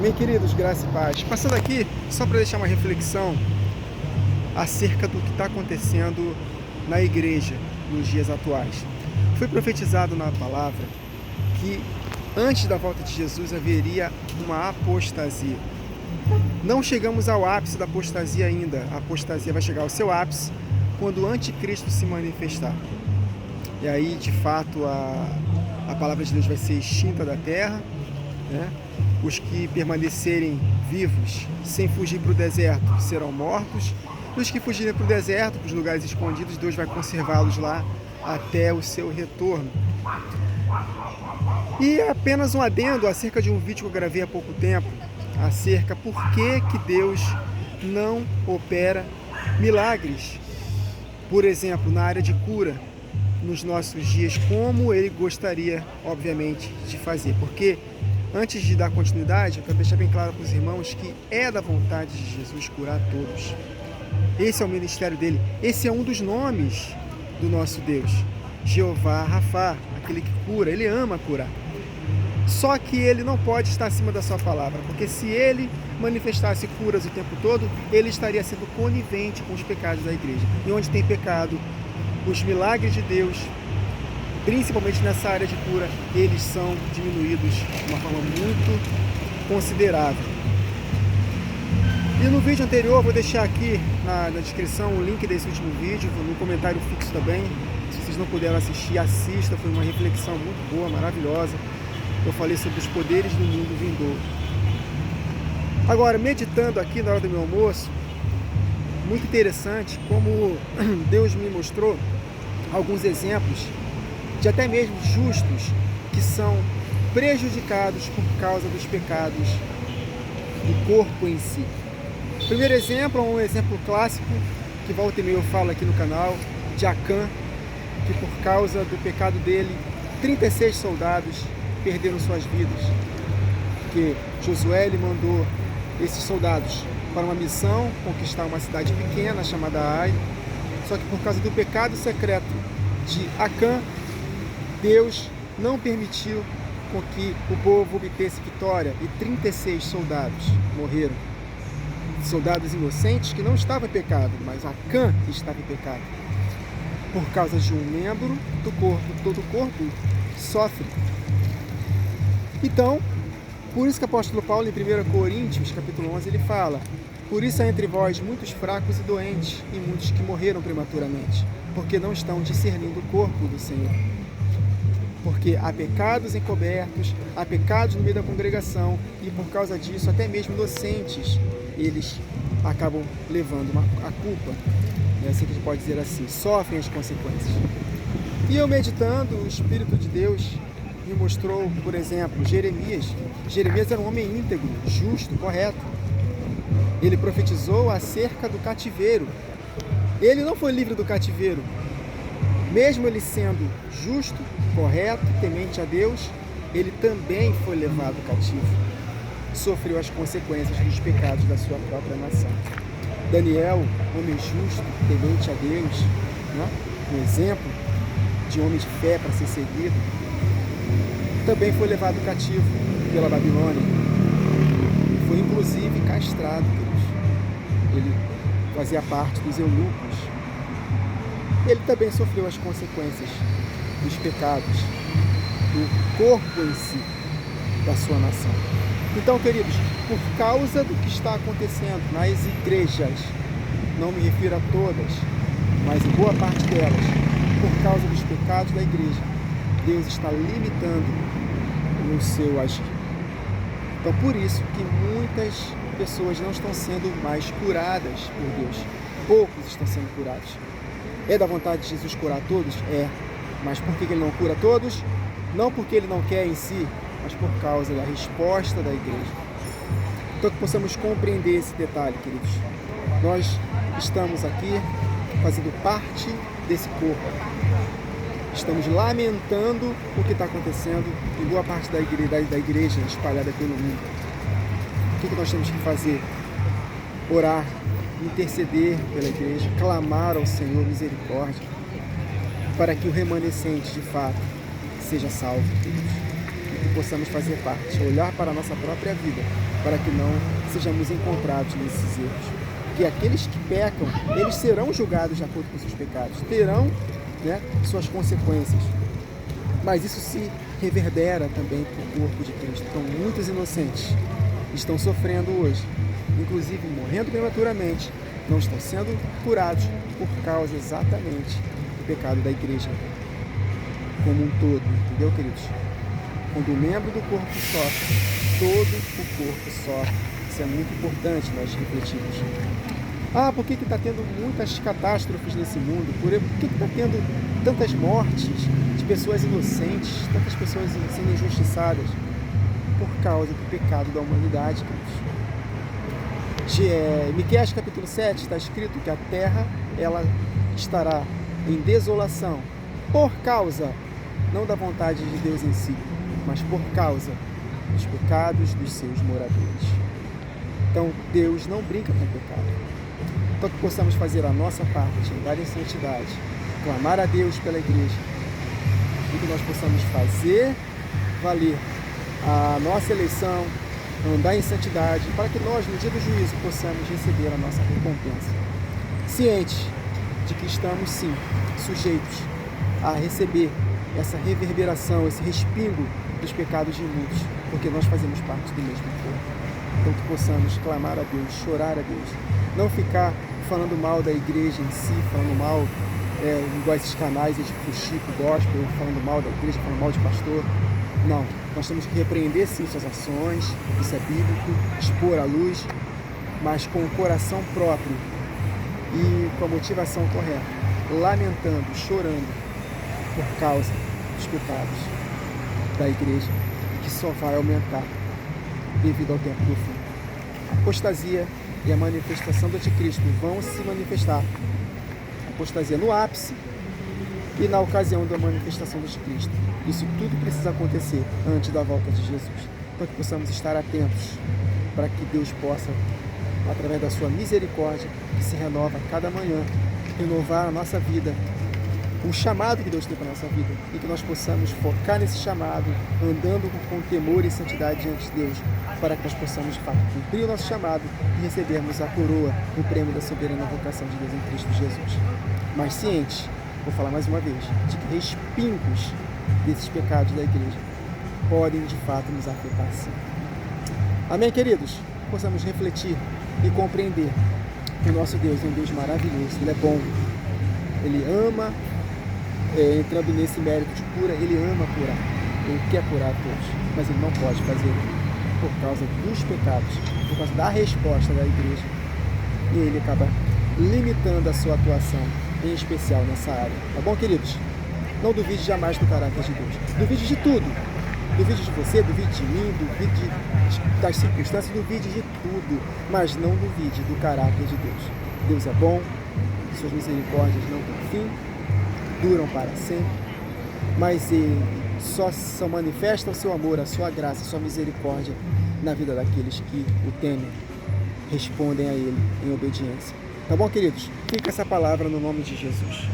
Amém, queridos, graça e paz. Passando aqui, só para deixar uma reflexão acerca do que está acontecendo na igreja nos dias atuais. Foi profetizado na palavra que antes da volta de Jesus haveria uma apostasia. Não chegamos ao ápice da apostasia ainda. A apostasia vai chegar ao seu ápice quando o anticristo se manifestar. E aí, de fato, a palavra de Deus vai ser extinta da terra, né? Os que permanecerem vivos sem fugir para o deserto serão mortos. E os que fugirem para o deserto, para os lugares escondidos, Deus vai conservá-los lá até o seu retorno. E apenas um adendo acerca de um vídeo que eu gravei há pouco tempo, acerca por que Deus não opera milagres, por exemplo, na área de cura, nos nossos dias, como Ele gostaria, obviamente, de fazer. Porque, antes de dar continuidade, eu quero deixar bem claro para os irmãos que é da vontade de Jesus curar todos. Esse é o ministério dele. Esse é um dos nomes do nosso Deus. Jeová Rafá, aquele que cura. Ele ama curar. Só que ele não pode estar acima da sua palavra, porque se ele manifestasse curas o tempo todo, ele estaria sendo conivente com os pecados da igreja. E onde tem pecado, os milagres de Deus, principalmente nessa área de cura, eles são diminuídos de uma forma muito considerável. E no vídeo anterior, eu vou deixar aqui na descrição o link desse último vídeo, no comentário fixo também. Se vocês não puderam assistir, assista, foi uma reflexão muito boa, maravilhosa. Eu falei sobre os poderes do mundo vindouro. Agora, meditando aqui na hora do meu almoço, muito interessante como Deus me mostrou alguns exemplos de até mesmo justos que são prejudicados por causa dos pecados do corpo em si. O primeiro exemplo é um exemplo clássico que volta e meia eu falo aqui no canal, de Acã, que por causa do pecado dele, 36 soldados perderam suas vidas. Porque Josué ele mandou esses soldados para uma missão, conquistar uma cidade pequena chamada Ai. Só que por causa do pecado secreto de Acã, Deus não permitiu com que o povo obtesse vitória e 36 soldados morreram. Soldados inocentes que não estavam em pecado, mas Acã estava em pecado. Por causa de um membro do corpo, todo o corpo sofre. Então, por isso que o apóstolo Paulo, em 1 Coríntios, capítulo 11, ele fala: por isso há entre vós muitos fracos e doentes, e muitos que morreram prematuramente, porque não estão discernindo o corpo do Senhor. Porque há pecados encobertos, há pecados no meio da congregação, e por causa disso, até mesmo inocentes, eles acabam levando a culpa. É assim que a gente pode dizer assim, sofrem as consequências. E eu meditando, o Espírito de Deus me mostrou, por exemplo, Jeremias. Jeremias era um homem íntegro, justo, correto. Ele profetizou acerca do cativeiro. Ele não foi livre do cativeiro. Mesmo ele sendo justo, correto, temente a Deus, ele também foi levado cativo. Sofreu as consequências dos pecados da sua própria nação. Daniel, homem justo, temente a Deus, né? Um exemplo de homem de fé para ser seguido, também foi levado cativo pela Babilônia. Foi inclusive castrado. Ele fazia parte dos eunucos. Ele também sofreu as consequências dos pecados do corpo em si da sua nação. Então, queridos, por causa do que está acontecendo nas igrejas, não me refiro a todas, mas em boa parte delas, por causa dos pecados da igreja, Deus está limitando o seu agir. Então, por isso que muitas pessoas não estão sendo mais curadas por Deus. Poucos estão sendo curados. É da vontade de Jesus curar todos? É. Mas por que Ele não cura todos? Não porque Ele não quer em si, mas por causa da resposta da igreja. Então que possamos compreender esse detalhe, queridos. Nós estamos aqui fazendo parte desse corpo. Estamos lamentando o que está acontecendo em boa parte da igreja espalhada pelo mundo. O que nós temos que fazer? Orar, interceder pela igreja, clamar ao Senhor misericórdia, para que o remanescente, de fato, seja salvo, queridos. que possamos fazer parte, olhar para a nossa própria vida, para que não sejamos encontrados nesses erros. Que aqueles que pecam, eles serão julgados de acordo com seus pecados, terão, né, suas consequências. Mas isso se reverbera também para o corpo de Cristo. Então, muitos inocentes estão sofrendo hoje, inclusive morrendo prematuramente, não estão sendo curados por causa exatamente do pecado da igreja como um todo, entendeu, queridos? Quando um membro do corpo sofre, todo o corpo sofre. Isso é muito importante nós refletirmos. Por que está tendo muitas catástrofes nesse mundo? Por que está tendo tantas mortes de pessoas inocentes, tantas pessoas sendo injustiçadas? Por causa do pecado da humanidade, queridos. Miqueias capítulo 7 está escrito que a terra ela estará em desolação por causa, não da vontade de Deus em si, mas por causa dos pecados dos seus moradores. Então, Deus não brinca com o pecado. Então, que possamos fazer a nossa parte, andar em santidade, clamar a Deus pela igreja, e que nós possamos fazer valer a nossa eleição, andar em santidade, para que nós, no dia do juízo, possamos receber a nossa recompensa. Cientes de que estamos, sim, sujeitos a receber essa reverberação, esse respingo dos pecados de muitos, porque nós fazemos parte do mesmo corpo. Então que possamos clamar a Deus, chorar a Deus, não ficar falando mal da igreja em si, falando mal, igual esses canais de fuxico, gospel, falando mal da igreja, falando mal de pastor. Não, nós temos que repreender sim suas ações, isso é bíblico, expor à luz, mas com o coração próprio e com a motivação correta, lamentando, chorando por causa dos pecados da igreja, que só vai aumentar devido ao tempo do fim. A apostasia e a manifestação do anticristo vão se manifestar. A apostasia no ápice e na ocasião da manifestação do anticristo. Isso tudo precisa acontecer antes da volta de Jesus. Então que possamos estar atentos para que Deus possa, através da sua misericórdia, que se renova a cada manhã, renovar a nossa vida, um chamado que Deus tem para a nossa vida, e que nós possamos focar nesse chamado, andando com temor e santidade diante de Deus, para que nós possamos, de fato, cumprir o nosso chamado e recebermos a coroa, o prêmio da soberana vocação de Deus em Cristo Jesus. Mas cientes, vou falar mais uma vez, de que respingos desses pecados da igreja podem, de fato, nos afetar sim. Amém, queridos? Possamos refletir e compreender que o nosso Deus é um Deus maravilhoso, Ele é bom, Ele ama, entrando nesse mérito de cura, Ele ama curar, Ele quer curar todos, mas Ele não pode fazer por causa dos pecados, por causa da resposta da igreja, e Ele acaba limitando a sua atuação, em especial nessa área. Tá bom, queridos? Não duvide jamais do caráter de Deus, duvide de tudo, duvide de você, duvide de mim, duvide das circunstâncias, duvide de tudo, mas não duvide do caráter de Deus. Deus é bom, suas misericórdias não têm fim, duram para sempre, mas Ele só manifesta o seu amor, a sua graça, a sua misericórdia na vida daqueles que o temem, respondem a Ele em obediência. Tá bom, queridos? Fica essa palavra no nome de Jesus.